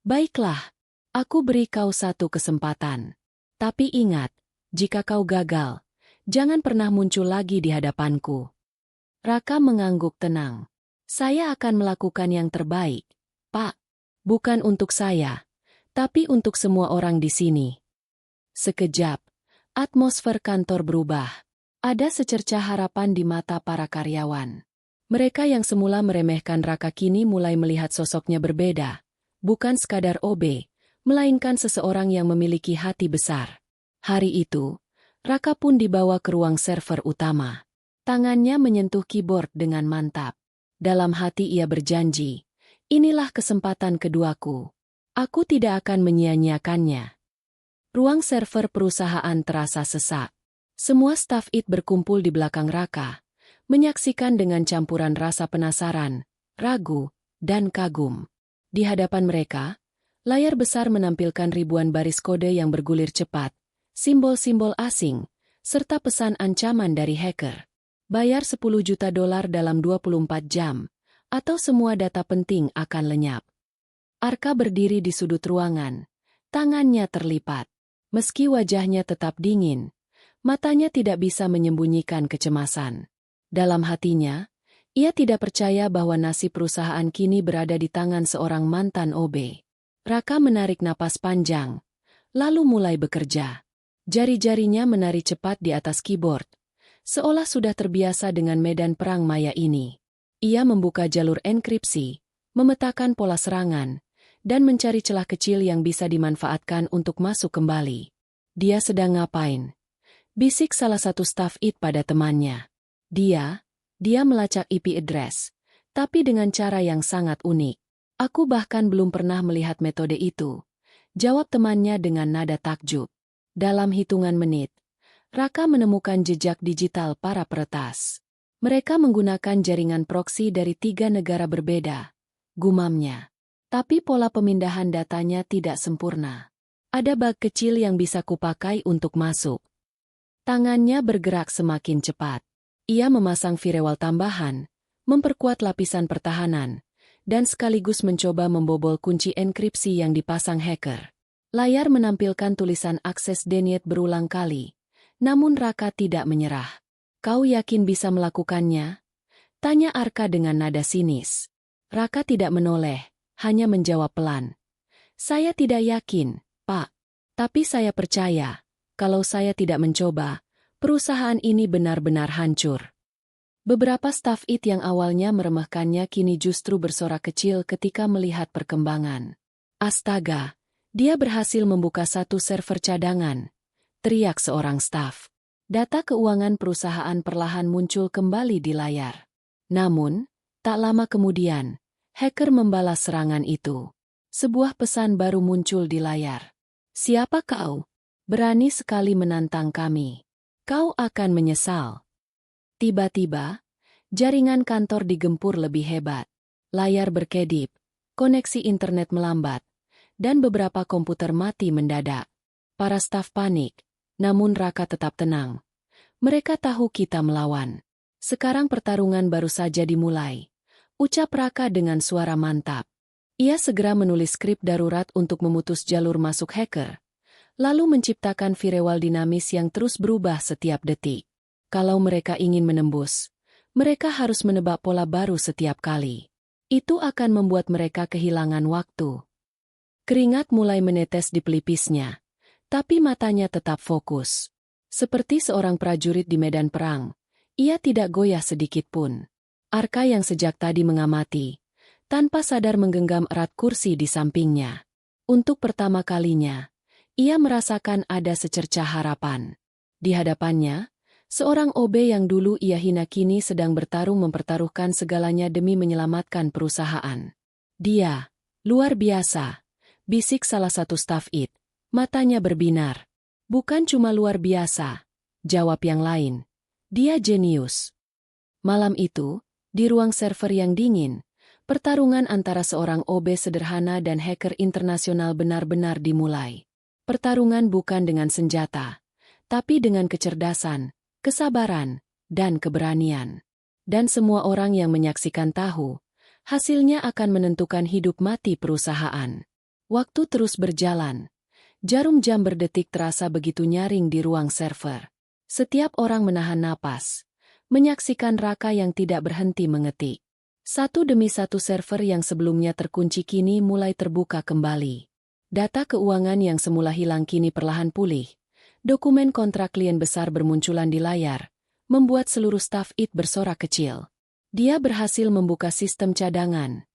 A: "Baiklah, aku beri kau satu kesempatan. Tapi ingat, jika kau gagal, jangan pernah muncul lagi di hadapanku." Raka mengangguk tenang. "Saya akan melakukan yang terbaik, Pak. Bukan untuk saya, tapi untuk semua orang di sini." Sekejap, atmosfer kantor berubah. Ada secerca harapan di mata para karyawan. Mereka yang semula meremehkan Raka kini mulai melihat sosoknya berbeda. Bukan sekadar OB, melainkan seseorang yang memiliki hati besar. Hari itu, Raka pun dibawa ke ruang server utama. Tangannya menyentuh keyboard dengan mantap. Dalam hati ia berjanji, "Inilah kesempatan keduaku. Aku tidak akan menyia-nyiakannya." Ruang server perusahaan terasa sesak. Semua staf IT berkumpul di belakang Raka, menyaksikan dengan campuran rasa penasaran, ragu, dan kagum. Di hadapan mereka, layar besar menampilkan ribuan baris kode yang bergulir cepat, simbol-simbol asing, serta pesan ancaman dari hacker. Bayar $10 juta dalam 24 jam, atau semua data penting akan lenyap. Arka berdiri di sudut ruangan, tangannya terlipat. Meski wajahnya tetap dingin, matanya tidak bisa menyembunyikan kecemasan. Dalam hatinya, ia tidak percaya bahwa nasib perusahaan kini berada di tangan seorang mantan OB. Raka menarik napas panjang, lalu mulai bekerja. Jari-jarinya menari cepat di atas keyboard, seolah sudah terbiasa dengan medan perang maya ini. Ia membuka jalur enkripsi, memetakan pola serangan, dan mencari celah kecil yang bisa dimanfaatkan untuk masuk kembali. "Dia sedang ngapain?" bisik salah satu staf IT pada temannya. Dia melacak IP address, tapi dengan cara yang sangat unik. "Aku bahkan belum pernah melihat metode itu," jawab temannya dengan nada takjub. Dalam hitungan menit, Raka menemukan jejak digital para peretas. Mereka menggunakan jaringan proksi dari 3 negara berbeda, gumamnya. Tapi pola pemindahan datanya tidak sempurna. Ada bug kecil yang bisa kupakai untuk masuk. Tangannya bergerak semakin cepat. Ia memasang firewall tambahan, memperkuat lapisan pertahanan, dan sekaligus mencoba membobol kunci enkripsi yang dipasang hacker. Layar menampilkan tulisan akses denied berulang kali. Namun Raka tidak menyerah. "Kau yakin bisa melakukannya?" tanya Arka dengan nada sinis. Raka tidak menoleh, hanya menjawab pelan. "Saya tidak yakin, Pak. Tapi saya percaya, kalau saya tidak mencoba, perusahaan ini benar-benar hancur." Beberapa staf IT yang awalnya meremehkannya kini justru bersorak kecil ketika melihat perkembangan. "Astaga, dia berhasil membuka satu server cadangan," teriak seorang staf. Data keuangan perusahaan perlahan muncul kembali di layar. Namun, tak lama kemudian, hacker membalas serangan itu. Sebuah pesan baru muncul di layar. "Siapa kau? Berani sekali menantang kami. Kau akan menyesal." Tiba-tiba, jaringan kantor digempur lebih hebat. Layar berkedip, koneksi internet melambat, dan beberapa komputer mati mendadak. Para staf panik. Namun Raka tetap tenang. "Mereka tahu kita melawan. Sekarang pertarungan baru saja dimulai," ucap Raka dengan suara mantap. Ia segera menulis skrip darurat untuk memutus jalur masuk hacker, lalu menciptakan firewall dinamis yang terus berubah setiap detik. Kalau mereka ingin menembus, mereka harus menebak pola baru setiap kali. Itu akan membuat mereka kehilangan waktu. Keringat mulai menetes di pelipisnya. Tapi matanya tetap fokus. Seperti seorang prajurit di medan perang, ia tidak goyah sedikit pun. Arka yang sejak tadi mengamati, tanpa sadar menggenggam erat kursi di sampingnya. Untuk pertama kalinya, ia merasakan ada secercah harapan. Di hadapannya, seorang OB yang dulu ia hina kini sedang bertarung mempertaruhkan segalanya demi menyelamatkan perusahaan. "Dia, luar biasa," bisik salah satu staf IT. Matanya berbinar. "Bukan cuma luar biasa," jawab yang lain. "Dia jenius." Malam itu, di ruang server yang dingin, pertarungan antara seorang OB sederhana dan hacker internasional benar-benar dimulai. Pertarungan bukan dengan senjata, tapi dengan kecerdasan, kesabaran, dan keberanian. Dan semua orang yang menyaksikan tahu, hasilnya akan menentukan hidup mati perusahaan. Waktu terus berjalan. Jarum jam berdetik terasa begitu nyaring di ruang server. Setiap orang menahan napas, menyaksikan Raka yang tidak berhenti mengetik. Satu demi satu server yang sebelumnya terkunci kini mulai terbuka kembali. Data keuangan yang semula hilang kini perlahan pulih. Dokumen kontrak klien besar bermunculan di layar, membuat seluruh staf IT bersorak kecil. "Dia berhasil membuka sistem cadangan,"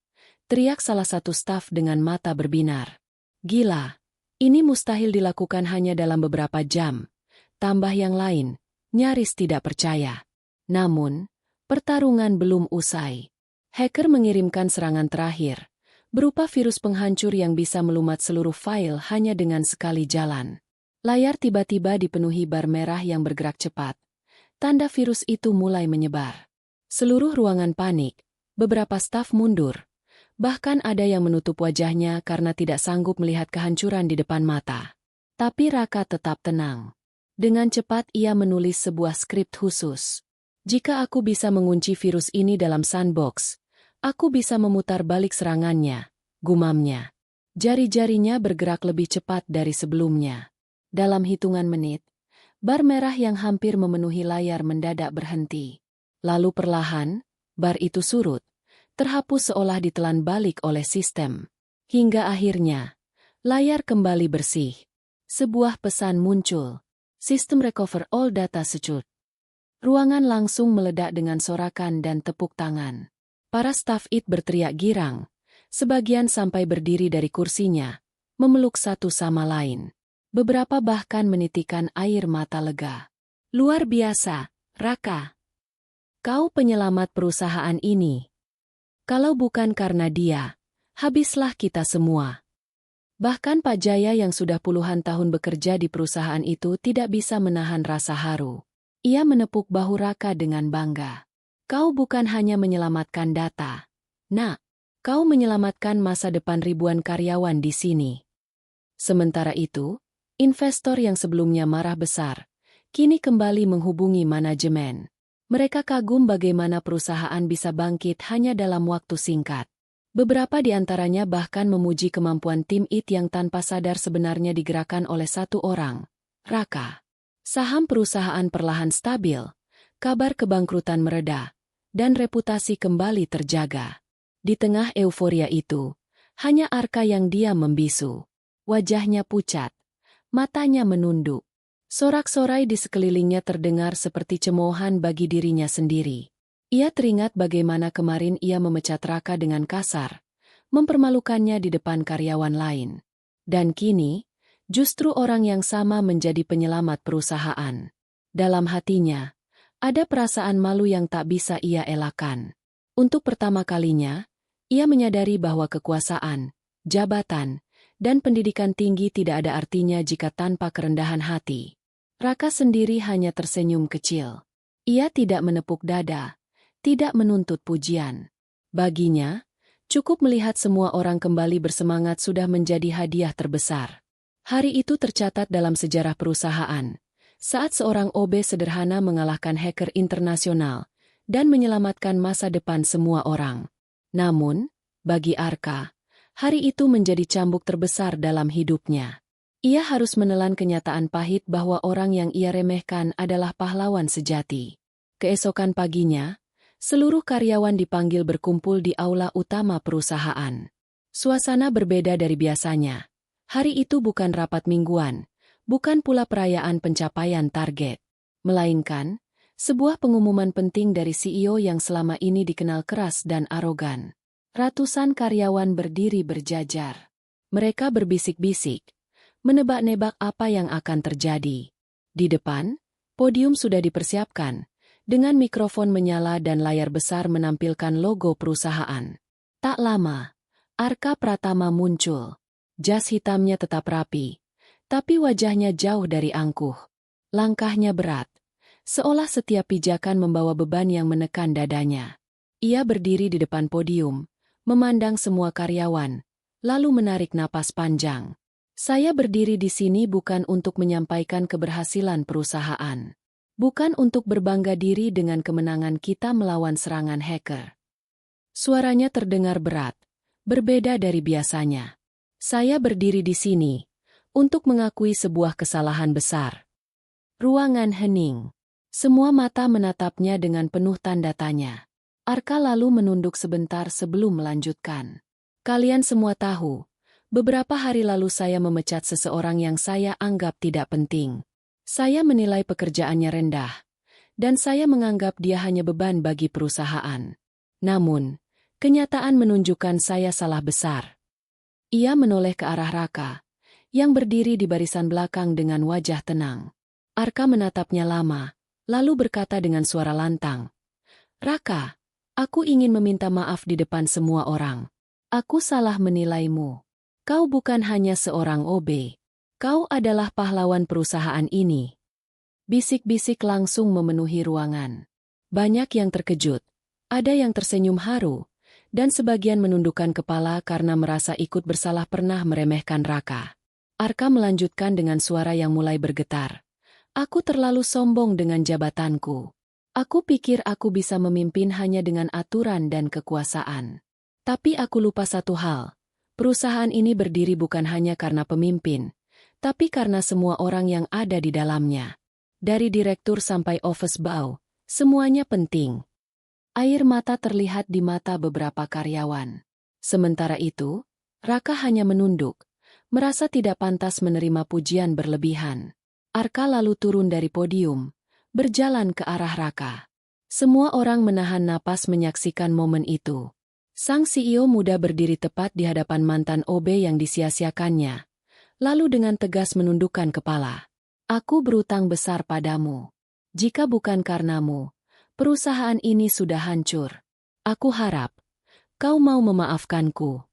A: teriak salah satu staf dengan mata berbinar. "Gila. Ini mustahil dilakukan hanya dalam beberapa jam," tambah yang lain, nyaris tidak percaya. Namun, pertarungan belum usai. Hacker mengirimkan serangan terakhir, berupa virus penghancur yang bisa melumat seluruh file hanya dengan sekali jalan. Layar tiba-tiba dipenuhi bar merah yang bergerak cepat. Tanda virus itu mulai menyebar. Seluruh ruangan panik, beberapa staf mundur. Bahkan ada yang menutup wajahnya karena tidak sanggup melihat kehancuran di depan mata. Tapi Raka tetap tenang. Dengan cepat ia menulis sebuah skrip khusus. "Jika aku bisa mengunci virus ini dalam sandbox, aku bisa memutar balik serangannya," gumamnya. Jari-jarinya bergerak lebih cepat dari sebelumnya. Dalam hitungan menit, bar merah yang hampir memenuhi layar mendadak berhenti. Lalu perlahan, bar itu surut. Terhapus seolah ditelan balik oleh sistem. Hingga akhirnya, layar kembali bersih. Sebuah pesan muncul. "System recover all data secure." Ruangan langsung meledak dengan sorakan dan tepuk tangan. Para staf IT berteriak girang. Sebagian sampai berdiri dari kursinya, memeluk satu sama lain. Beberapa bahkan menitikan air mata lega. "Luar biasa, Raka. Kau penyelamat perusahaan ini. Kalau bukan karena dia, habislah kita semua." Bahkan Pak Jaya yang sudah puluhan tahun bekerja di perusahaan itu tidak bisa menahan rasa haru. Ia menepuk bahu Raka dengan bangga. Kau bukan hanya menyelamatkan data. Nak, kau menyelamatkan masa depan ribuan karyawan di sini. Sementara itu, investor yang sebelumnya marah besar, kini kembali menghubungi manajemen. Mereka kagum bagaimana perusahaan bisa bangkit hanya dalam waktu singkat. Beberapa di antaranya bahkan memuji kemampuan tim IT yang tanpa sadar sebenarnya digerakkan oleh satu orang, Raka. Saham perusahaan perlahan stabil, kabar kebangkrutan mereda, dan reputasi kembali terjaga. Di tengah euforia itu, hanya Arka yang diam membisu. Wajahnya pucat, matanya menunduk. Sorak-sorai di sekelilingnya terdengar seperti cemoohan bagi dirinya sendiri. Ia teringat bagaimana kemarin ia memecat Raka dengan kasar, mempermalukannya di depan karyawan lain. Dan kini, justru orang yang sama menjadi penyelamat perusahaan. Dalam hatinya, ada perasaan malu yang tak bisa ia elakkan. Untuk pertama kalinya, ia menyadari bahwa kekuasaan, jabatan, dan pendidikan tinggi tidak ada artinya jika tanpa kerendahan hati. Raka sendiri hanya tersenyum kecil. Ia tidak menepuk dada, tidak menuntut pujian. Baginya, cukup melihat semua orang kembali bersemangat sudah menjadi hadiah terbesar. Hari itu tercatat dalam sejarah perusahaan, saat seorang OB sederhana mengalahkan hacker internasional dan menyelamatkan masa depan semua orang. Namun, bagi Arka, hari itu menjadi cambuk terbesar dalam hidupnya. Ia harus menelan kenyataan pahit bahwa orang yang ia remehkan adalah pahlawan sejati. Keesokan paginya, seluruh karyawan dipanggil berkumpul di aula utama perusahaan. Suasana berbeda dari biasanya. Hari itu bukan rapat mingguan, bukan pula perayaan pencapaian target. Melainkan, sebuah pengumuman penting dari CEO yang selama ini dikenal keras dan arogan. Ratusan karyawan berdiri berjajar. Mereka berbisik-bisik, menebak-nebak apa yang akan terjadi. Di depan, podium sudah dipersiapkan, dengan mikrofon menyala dan layar besar menampilkan logo perusahaan. Tak lama, Arka Pratama muncul. Jas hitamnya tetap rapi, tapi wajahnya jauh dari angkuh. Langkahnya berat, seolah setiap pijakan membawa beban yang menekan dadanya. Ia berdiri di depan podium, memandang semua karyawan, lalu menarik napas panjang. Saya berdiri di sini bukan untuk menyampaikan keberhasilan perusahaan. Bukan untuk berbangga diri dengan kemenangan kita melawan serangan hacker. Suaranya terdengar berat, berbeda dari biasanya. Saya berdiri di sini untuk mengakui sebuah kesalahan besar. Ruangan hening. Semua mata menatapnya dengan penuh tanda tanya. Arka lalu menunduk sebentar sebelum melanjutkan. Kalian semua tahu, beberapa hari lalu saya memecat seseorang yang saya anggap tidak penting. Saya menilai pekerjaannya rendah, dan saya menganggap dia hanya beban bagi perusahaan. Namun, kenyataan menunjukkan saya salah besar. Ia menoleh ke arah Raka, yang berdiri di barisan belakang dengan wajah tenang. Arka menatapnya lama, lalu berkata dengan suara lantang, "Raka, aku ingin meminta maaf di depan semua orang. Aku salah menilaimu. Kau bukan hanya seorang OB. Kau adalah pahlawan perusahaan ini." Bisik-bisik langsung memenuhi ruangan. Banyak yang terkejut, ada yang tersenyum haru, dan sebagian menundukkan kepala karena merasa ikut bersalah pernah meremehkan Raka. Arka melanjutkan dengan suara yang mulai bergetar. "Aku terlalu sombong dengan jabatanku. Aku pikir aku bisa memimpin hanya dengan aturan dan kekuasaan. Tapi aku lupa satu hal. Perusahaan ini berdiri bukan hanya karena pemimpin, tapi karena semua orang yang ada di dalamnya. Dari direktur sampai office boy, semuanya penting." Air mata terlihat di mata beberapa karyawan. Sementara itu, Raka hanya menunduk, merasa tidak pantas menerima pujian berlebihan. Arka lalu turun dari podium, berjalan ke arah Raka. Semua orang menahan napas menyaksikan momen itu. Sang CEO muda berdiri tepat di hadapan mantan OB yang disia-siakannya. Lalu dengan tegas menundukkan kepala. "Aku berutang besar padamu. Jika bukan karenamu, perusahaan ini sudah hancur. Aku harap kau mau memaafkanku."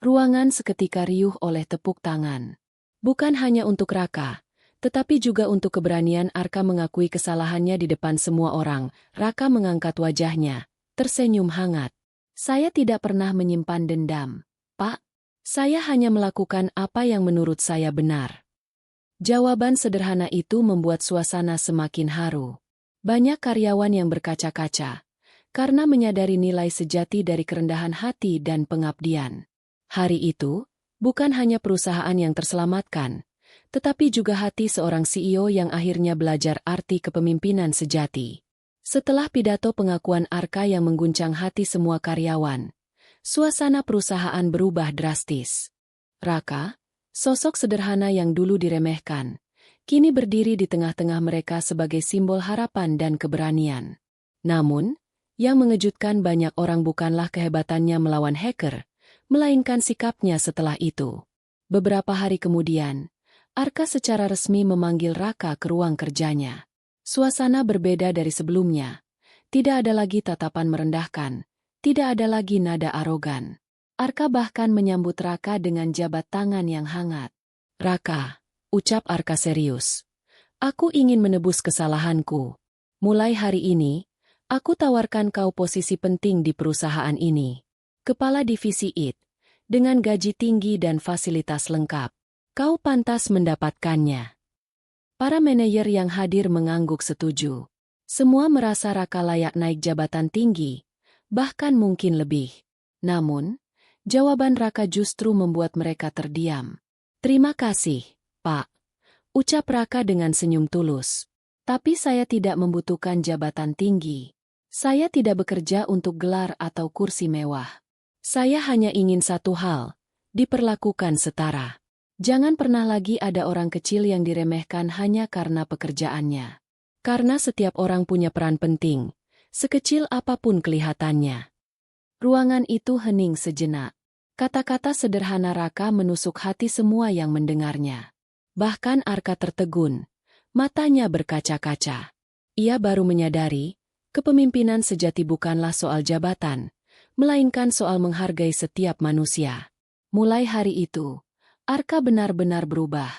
A: Ruangan seketika riuh oleh tepuk tangan. Bukan hanya untuk Raka, tetapi juga untuk keberanian Arka mengakui kesalahannya di depan semua orang. Raka mengangkat wajahnya, tersenyum hangat. Saya tidak pernah menyimpan dendam, Pak. Saya hanya melakukan apa yang menurut saya benar. Jawaban sederhana itu membuat suasana semakin haru. Banyak karyawan yang berkaca-kaca, karena menyadari nilai sejati dari kerendahan hati dan pengabdian. Hari itu, bukan hanya perusahaan yang terselamatkan, tetapi juga hati seorang CEO yang akhirnya belajar arti kepemimpinan sejati. Setelah pidato pengakuan Arka yang mengguncang hati semua karyawan, suasana perusahaan berubah drastis. Raka, sosok sederhana yang dulu diremehkan, kini berdiri di tengah-tengah mereka sebagai simbol harapan dan keberanian. Namun, yang mengejutkan banyak orang bukanlah kehebatannya melawan hacker, melainkan sikapnya setelah itu. Beberapa hari kemudian, Arka secara resmi memanggil Raka ke ruang kerjanya. Suasana berbeda dari sebelumnya. Tidak ada lagi tatapan merendahkan, tidak ada lagi nada arogan. Arka bahkan menyambut Raka dengan jabat tangan yang hangat. Raka, ucap Arka serius. Aku ingin menebus kesalahanku. Mulai hari ini, aku tawarkan kau posisi penting di perusahaan ini. Kepala divisi IT, dengan gaji tinggi dan fasilitas lengkap. Kau pantas mendapatkannya. Para manajer yang hadir mengangguk setuju. Semua merasa Raka layak naik jabatan tinggi, bahkan mungkin lebih. Namun, jawaban Raka justru membuat mereka terdiam. Terima kasih, Pak. Ucap Raka dengan senyum tulus. Tapi saya tidak membutuhkan jabatan tinggi. Saya tidak bekerja untuk gelar atau kursi mewah. Saya hanya ingin satu hal, diperlakukan setara. Jangan pernah lagi ada orang kecil yang diremehkan hanya karena pekerjaannya. Karena setiap orang punya peran penting, sekecil apapun kelihatannya. Ruangan itu hening sejenak. Kata-kata sederhana Raka menusuk hati semua yang mendengarnya. Bahkan Arka tertegun, matanya berkaca-kaca. Ia baru menyadari, kepemimpinan sejati bukanlah soal jabatan, melainkan soal menghargai setiap manusia. Mulai hari itu, Arka benar-benar berubah.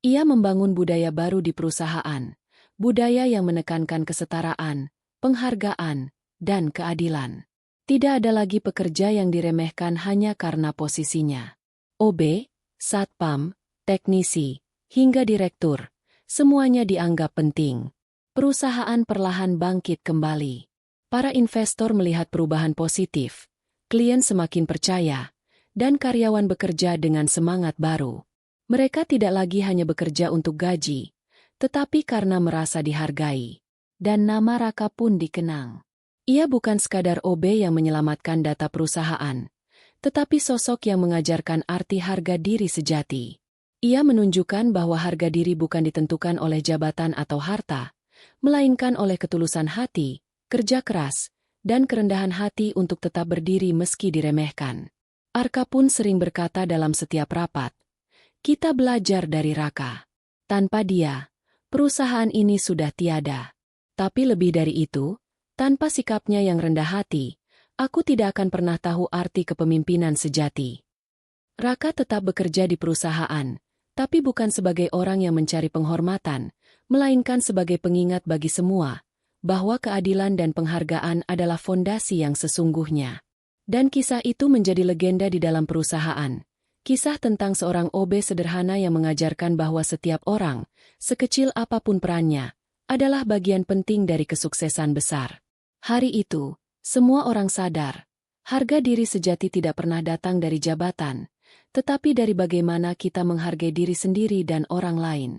A: Ia membangun budaya baru di perusahaan, budaya yang menekankan kesetaraan, penghargaan, dan keadilan. Tidak ada lagi pekerja yang diremehkan hanya karena posisinya. OB, satpam, teknisi, hingga direktur, semuanya dianggap penting. Perusahaan perlahan bangkit kembali. Para investor melihat perubahan positif, klien semakin percaya, dan karyawan bekerja dengan semangat baru. Mereka tidak lagi hanya bekerja untuk gaji, tetapi karena merasa dihargai. Dan nama Raka pun dikenang. Ia bukan sekadar OB yang menyelamatkan data perusahaan, tetapi sosok yang mengajarkan arti harga diri sejati. Ia menunjukkan bahwa harga diri bukan ditentukan oleh jabatan atau harta, melainkan oleh ketulusan hati, kerja keras, dan kerendahan hati untuk tetap berdiri meski diremehkan. Arka pun sering berkata dalam setiap rapat, "Kita belajar dari Raka. Tanpa dia, perusahaan ini sudah tiada." Tapi lebih dari itu, tanpa sikapnya yang rendah hati, aku tidak akan pernah tahu arti kepemimpinan sejati. Raka tetap bekerja di perusahaan, tapi bukan sebagai orang yang mencari penghormatan, melainkan sebagai pengingat bagi semua, bahwa keadilan dan penghargaan adalah fondasi yang sesungguhnya. Dan kisah itu menjadi legenda di dalam perusahaan. Kisah tentang seorang OB sederhana yang mengajarkan bahwa setiap orang, sekecil apapun perannya, adalah bagian penting dari kesuksesan besar. Hari itu, semua orang sadar, harga diri sejati tidak pernah datang dari jabatan, tetapi dari bagaimana kita menghargai diri sendiri dan orang lain.